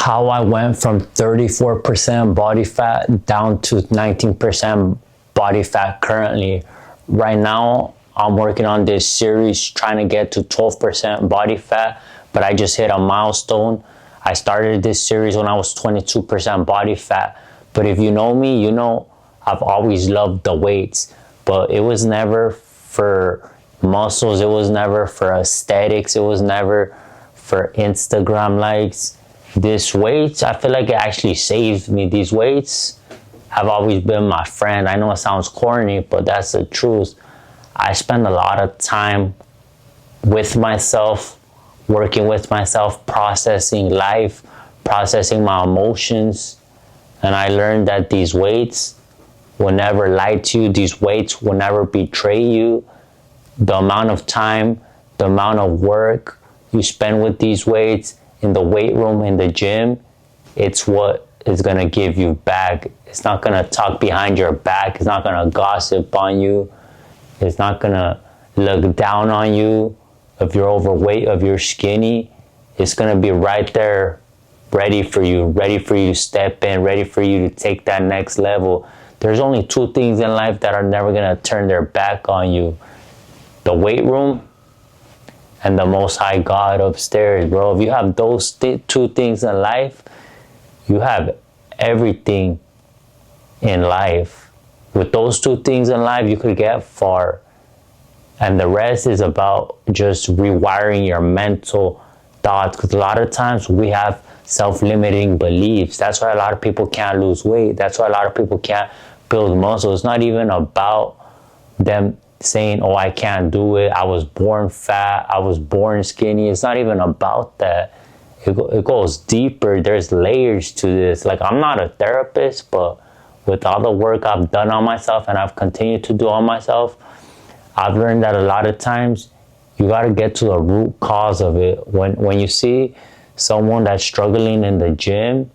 how I went from 34% body fat down to 19% body fat currently. Right now, I'm working on this series trying to get to 12% body fat, but I just hit a milestone. I started this series when I was 22% body fat. But if you know me, you know I've always loved the weights, but it was never for muscles. It was never for aesthetics. It was never for Instagram likes. This weights, I feel like it actually saved me. These weights have always been my friend. I know it sounds corny, but that's the truth. I spend a lot of time with myself, working with myself, processing life, processing my emotions. And I learned that these weights will never lie to you. These weights will never betray you. The amount of time, the amount of work you spend with these weights in the weight room, in the gym, it's what is going to give you back. It's not going to talk behind your back. It's not going to gossip on you. It's not going to look down on you if you're overweight, if you're skinny. It's going to be right there ready for you to step in, ready for you to take that next level. There's only two things in life that are never going to turn their back on you: the weight room and the Most High God upstairs, bro. If you have those two things in life, you have everything in life. With those two things in life, you could get far. And the rest is about just rewiring your mental thoughts. Because a lot of times we have self-limiting beliefs. That's why a lot of people can't lose weight. That's why a lot of people can't build muscle. It's not even about them saying, oh, I can't do it. I was born fat. I was born skinny. It's not even about that. It goes deeper. There's layers to this. Like, I'm not a therapist, but with all the work I've done on myself and I've continued to do on myself, I've learned that a lot of times you got to get to the root cause of it. When you see someone that's struggling in the gym,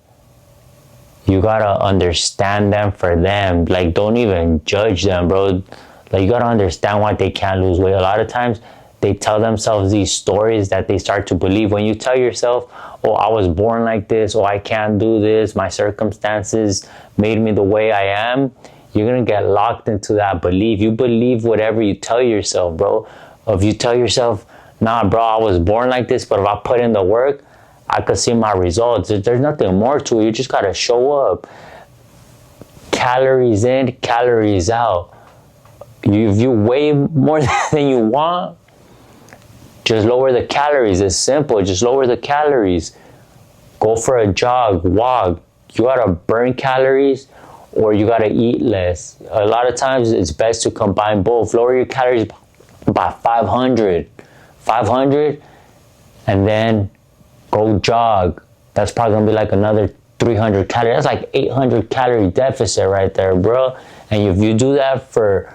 you got to understand them for them. Like, don't even judge them, bro. Like, you got to understand why they can't lose weight. A lot of times they tell themselves these stories that they start to believe. When you tell yourself, oh, I was born like this, oh, I can't do this, my circumstances made me the way I am, you're going to get locked into that belief. You believe whatever you tell yourself, bro. If you tell yourself, nah, bro, I was born like this, but if I put in the work, I could see my results. There's nothing more to it. You just got to show up. Calories in, calories out. If you weigh more than you want, just lower the calories. It's simple. Just lower the calories. Go for a jog, walk. You got to burn calories or you got to eat less. A lot of times it's best to combine both. Lower your calories by 500, and then go jog. That's probably going to be like another 300 calories. That's like 800 calorie deficit right there, bro. And if you do that for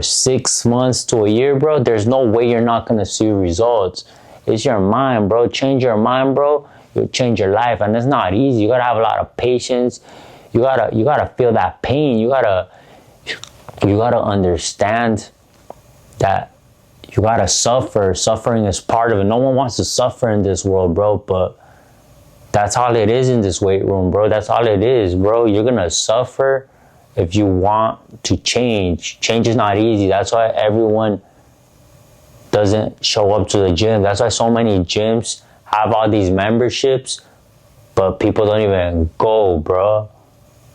6 months to a year, bro, there's no way you're not going to see results. It's your mind, bro. Change your mind, bro. You'll change your life. And it's not easy. You got to have a lot of patience. You gotta feel that pain. You gotta understand that you gotta suffer. Suffering is part of it. No one wants to suffer in this world, bro, but that's all it is in this weight room, bro. That's all it is, bro. You're gonna suffer if you want to change. Change is not easy. That's why everyone doesn't show up to the gym. That's why so many gyms have all these memberships, but people don't even go, bro.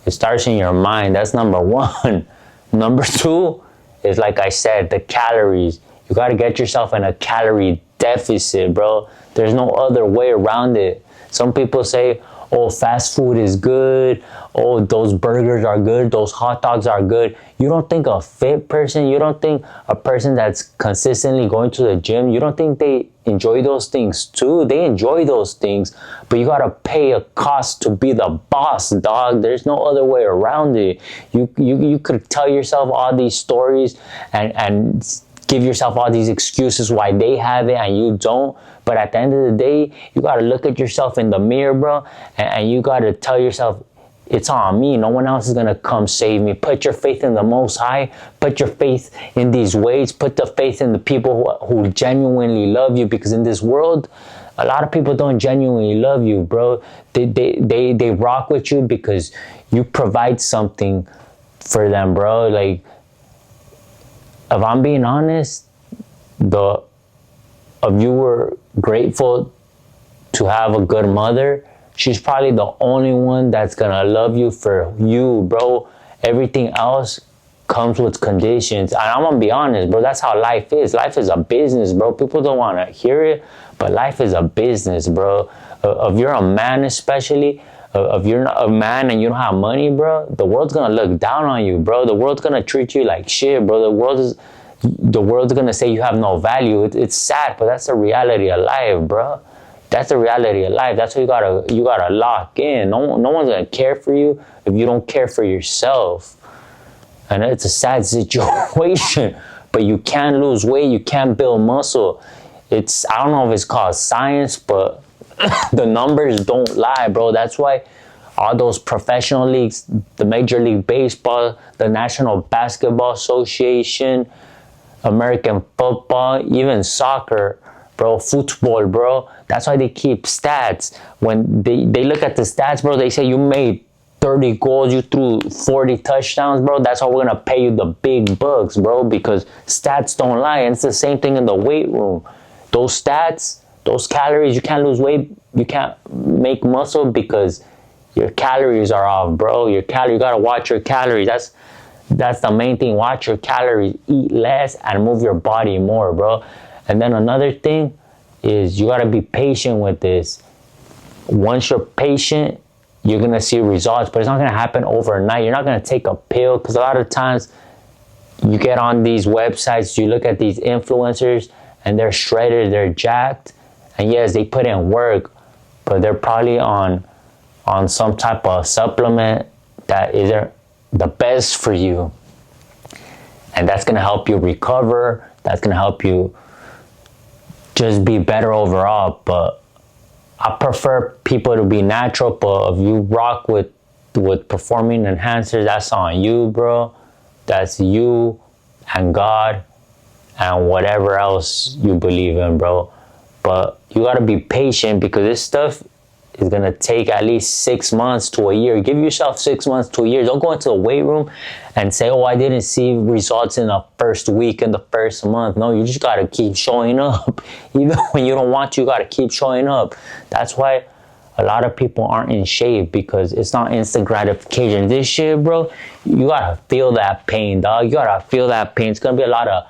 It starts in your mind. That's number one. Number two is, like I said, the calories. You got to get yourself in a calorie deficit, bro. There's no other way around it. Some people say, oh, fast food is good. Oh, those burgers are good. Those hot dogs are good. You don't think a fit person, you don't think a person that's consistently going to the gym, you don't think they enjoy those things too? They enjoy those things, but you got to pay a cost to be the boss, dog. There's no other way around it. You could tell yourself all these stories and give yourself all these excuses why they have it and you don't. But at the end of the day, you got to look at yourself in the mirror, bro, and you got to tell yourself, it's on me. No one else is going to come save me. Put your faith in the Most High. Put your faith in these weights. Put the faith in the people who genuinely love you. Because in this world, A lot of people don't genuinely love you, bro. They rock with you because you provide something for them, bro. Like, if I'm being honest, if you were grateful to have a good mother, she's probably the only one that's gonna love you for you, bro. Everything else comes with conditions. And I'm gonna be honest, bro, that's how life is. Life is a business, bro. People don't wanna hear it, but life is a business, bro. If you're a man, especially, if you're not a man and you don't have money, bro, the world's gonna look down on you, bro. The world's gonna treat you like shit, bro. The world's gonna say you have no value. It's sad, but that's the reality of life, bro. That's the reality of life. That's what you gotta lock in. No one's gonna care for you if you don't care for yourself. And it's a sad situation, but you can't lose weight. You can't build muscle. I don't know if it's called science, but the numbers don't lie, bro. That's why all those professional leagues, the Major League Baseball, the National Basketball Association, American football, even soccer, bro, football, bro. That's why they keep stats. When they look at the stats, bro, they say you made 30 goals, you threw 40 touchdowns, bro. That's how we're going to pay you the big bucks, bro, because stats don't lie. And it's the same thing in the weight room. Those stats, those calories, you can't lose weight. You can't make muscle because your calories are off, bro. You got to watch your calories. That's the main thing. Watch your calories, eat less, and move your body more, bro. And then another thing is you got to be patient with this. Once you're patient, you're going to see results, but it's not going to happen overnight. You're not going to take a pill, because a lot of times you get on these websites, you look at these influencers, and they're shredded, they're jacked, and yes, they put in work, but they're probably on some type of supplement that isn't the best for you. And that's going to help you recover. That's going to help you just be better overall. But I prefer people to be natural. But if you rock with performing enhancers, that's on you, bro. That's you and God and whatever else you believe in, bro. But you got to be patient, because this stuff is going to take at least 6 months to a year. Give yourself 6 months to a year. Don't go into a weight room and say, oh, I didn't see results in the first week, in the first month. No, you just got to keep showing up. Even when you don't want to, you got to keep showing up. That's why a lot of people aren't in shape, because it's not instant gratification. This shit, bro, you got to feel that pain, dog. You got to feel that pain. It's going to be a lot of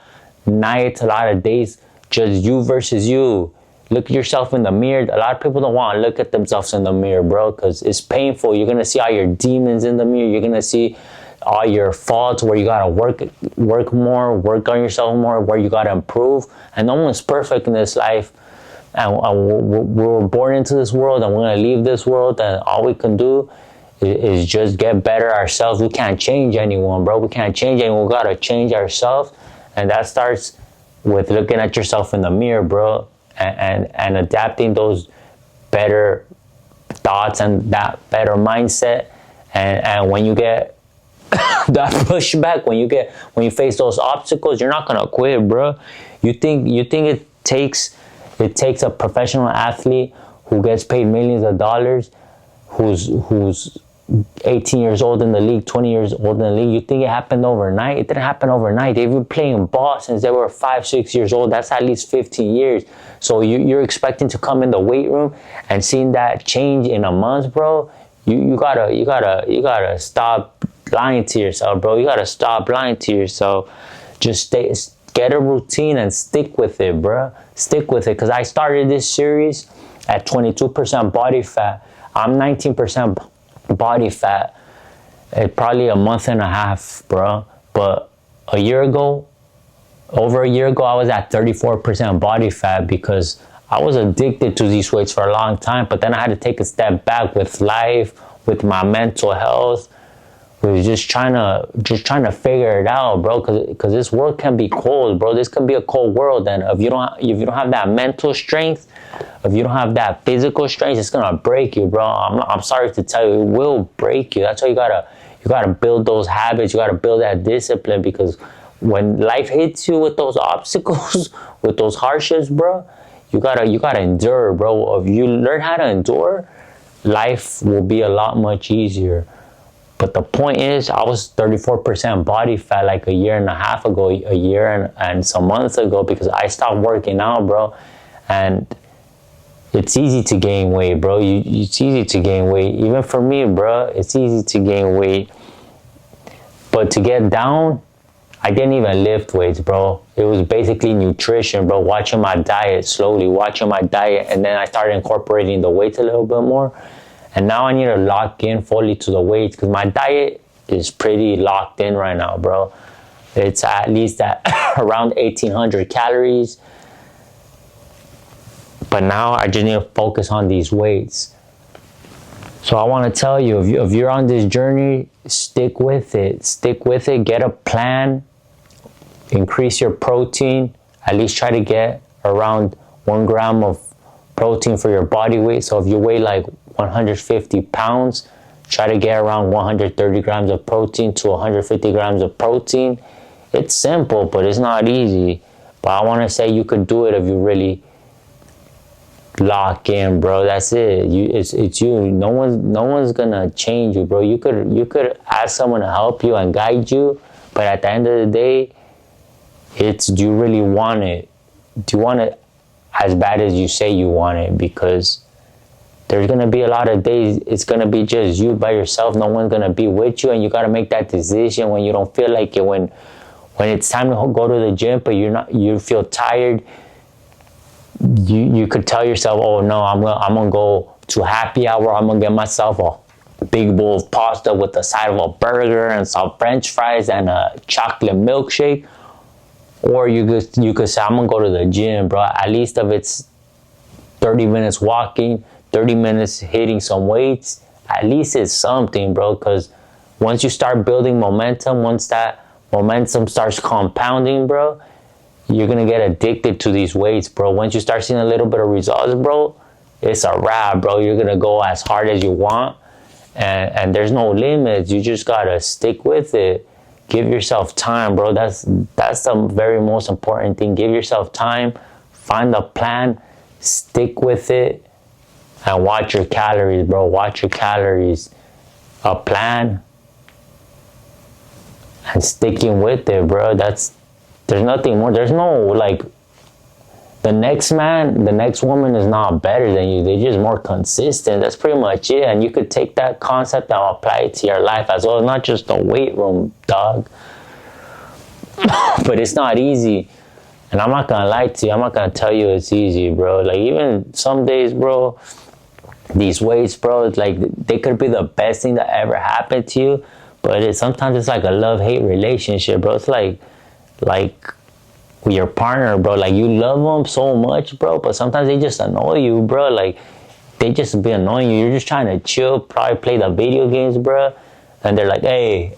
nights, a lot of days, just you versus you. Look at yourself in the mirror. A lot of people don't want to look at themselves in the mirror, bro, because it's painful. You're going to see all your demons in the mirror. You're going to see all your faults, where you got to work more, work on yourself more, where you got to improve. And no one's perfect in this life. And we're born into this world, and we're going to leave this world, and all we can do is just get better ourselves. We can't change anyone, bro. We can't change anyone. We got to change ourselves. And that starts with looking at yourself in the mirror, bro. And adapting those better thoughts and that better mindset. And when you get that pushback, when you face those obstacles, you're not gonna quit, bro. You think it takes a professional athlete who gets paid millions of dollars, who's 18 years old in the league, 20 years old in the league. You think it happened overnight? It didn't happen overnight. They've been playing ball since they were 5-6 years old. That's at least 15 years. So you're expecting to come in the weight room and seeing that change in a month, bro? You gotta stop lying to yourself, bro. You gotta stop lying to yourself. Just get a routine and stick with it, bro. Stick with it, because I started this series at 22% body fat. I'm 19% body fat. Probably a month and a half, bro. But over a year ago, I was at 34% body fat, because I was addicted to these weights for a long time. But then I had to take a step back with life, with my mental health. We was just trying to figure it out, bro. Because this world can be cold, bro. This can be a cold world. And if you don't have that mental strength, if you don't have that physical strength, it's gonna break you, bro. I'm sorry to tell you, it will break you. That's why you gotta build those habits. You gotta build that discipline, because when life hits you with those obstacles, with those hardships, bro, You gotta endure, bro. If you learn how to endure, life will be a lot much easier. But the point is, I was 34% body fat like a year and a half ago, a year and some months ago, because I stopped working out, bro. And it's easy to gain weight, bro. It's easy to gain weight. Even for me, bro, it's easy to gain weight. But to get down, I didn't even lift weights, bro. It was basically nutrition, bro. Watching my diet, slowly watching my diet. And then I started incorporating the weights a little bit more. And now I need to lock in fully to the weights, because my diet is pretty locked in right now, bro. It's at least at around 1,800 calories. But now I just need to focus on these weights. So I want to tell you, if you're on this journey, stick with it. Stick with it. Get a plan. Increase your protein. At least try to get around 1 gram of protein for your body weight. So if you weigh like 150 pounds, try to get around 130 grams of protein to 150 grams of protein. It's simple, but it's not easy. But I want to say you could do it if you really lock in, bro. That's it. It's you. No one's gonna change you, bro. You could ask someone to help you and guide you, but at the end of the day, it's, do you really want it? Do you want it as bad as you say you want it? Because there's gonna be a lot of days it's gonna be just you by yourself. No one's gonna be with you, and you gotta make that decision when you don't feel like it. When it's time to go to the gym, but you feel tired. You could tell yourself, oh no, I'm gonna go to happy hour. I'm gonna get myself a big bowl of pasta with the side of a burger and some French fries and a chocolate milkshake. Or you could say, I'm gonna go to the gym, bro. At least if it's 30 minutes walking, 30 minutes hitting some weights, at least it's something, bro. Because once you start building momentum, once that momentum starts compounding, bro, you're gonna get addicted to these weights, bro. Once you start seeing a little bit of results, bro, it's a wrap, bro. You're gonna go as hard as you want, and there's no limits. You just gotta stick with it. Give yourself time, bro. That's the very most important thing. Give yourself time. Find a plan. Stick with it, and watch your calories, bro. Watch your calories. A plan and sticking with it, bro. There's nothing more. There's no, like, the next man, the next woman is not better than you. They're just more consistent. That's pretty much it. And you could take that concept and apply it to your life as well. Not just the weight room, dog. But it's not easy. And I'm not going to lie to you. I'm not going to tell you it's easy, bro. Like, even some days, bro, these weights, bro, it's like they could be the best thing that ever happened to you. But sometimes it's like a love-hate relationship, bro. It's like with your partner, bro. Like, you love them so much, bro, but sometimes they just annoy you, bro. Like, they just be annoying you. You're just trying to chill, probably play the video games, bro. And they're like, hey,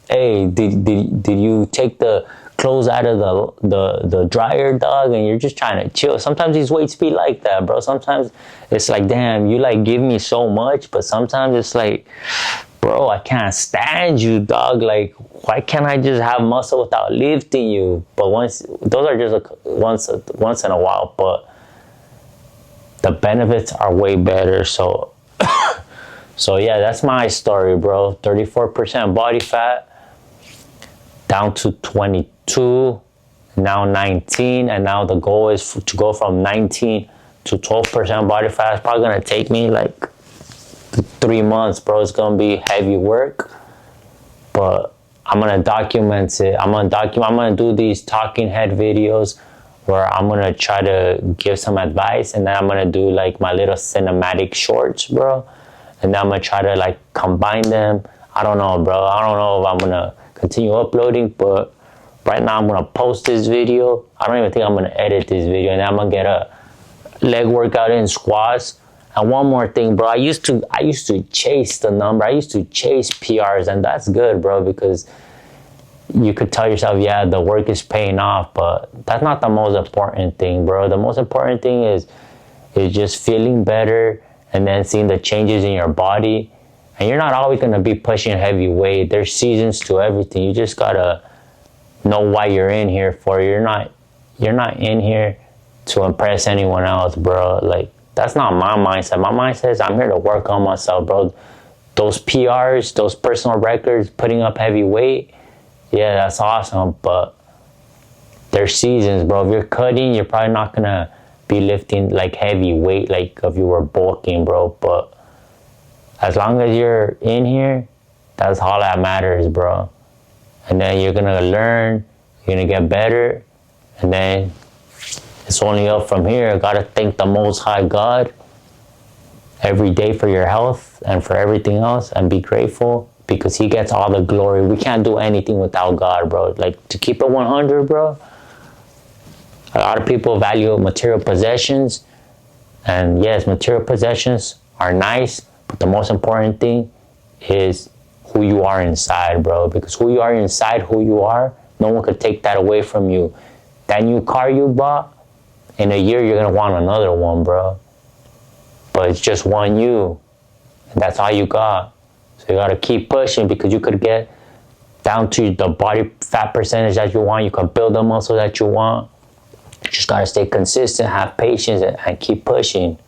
did you take the clothes out of the dryer, dog? And you're just trying to chill. Sometimes these weights be like that, bro. Sometimes it's like, damn, you like give me so much, but sometimes it's like, bro, I can't stand you, dog. Like, why can't I just have muscle without lifting you? But those are just once in a while, but the benefits are way better. So, so yeah, that's my story, bro. 34% body fat, down to 22, now 19, and now the goal is to go from 19 to 12% body fat. It's probably gonna take me like 3 months, bro. It's gonna be heavy work, but I'm gonna document it. I'm gonna do these talking head videos where I'm gonna try to give some advice, and then I'm gonna do like my little cinematic shorts, bro. And then I'm gonna try to like combine them. I don't know, bro. I don't know if I'm gonna continue uploading, but right now I'm gonna post this video. I don't even think I'm gonna edit this video, and then I'm gonna get a leg workout in squats. And one more thing, bro, I used to chase the number. I used to chase PRs, and that's good, bro, because you could tell yourself, yeah, the work is paying off, but that's not the most important thing, bro. The most important thing is just feeling better and then seeing the changes in your body. And you're not always going to be pushing heavy weight. There's seasons to everything. You just got to know why you're in here for. You're not in here to impress anyone else, bro. Like, that's not my mindset. My mindset is I'm here to work on myself, bro. Those PRs, those personal records, putting up heavy weight, yeah, that's awesome, but there's seasons, bro. If you're cutting, you're probably not gonna be lifting like heavy weight like if you were bulking, bro. But as long as you're in here, that's all that matters, bro. And then you're gonna learn, you're gonna get better, and then it's only up from here. Gotta thank the Most High God every day for your health and for everything else, and be grateful because He gets all the glory. We can't do anything without God, bro. Like, to keep it 100, bro, a lot of people value material possessions, and yes, material possessions are nice, but the most important thing is who you are inside, bro. Because who you are inside, who you are, no one could take that away from you. That new car you bought, in a year you're gonna want another one, bro. But it's just one you, and that's all you got. So you gotta keep pushing, because you could get down to the body fat percentage that you want. You can build the muscle that you want. You just gotta stay consistent, have patience, and keep pushing.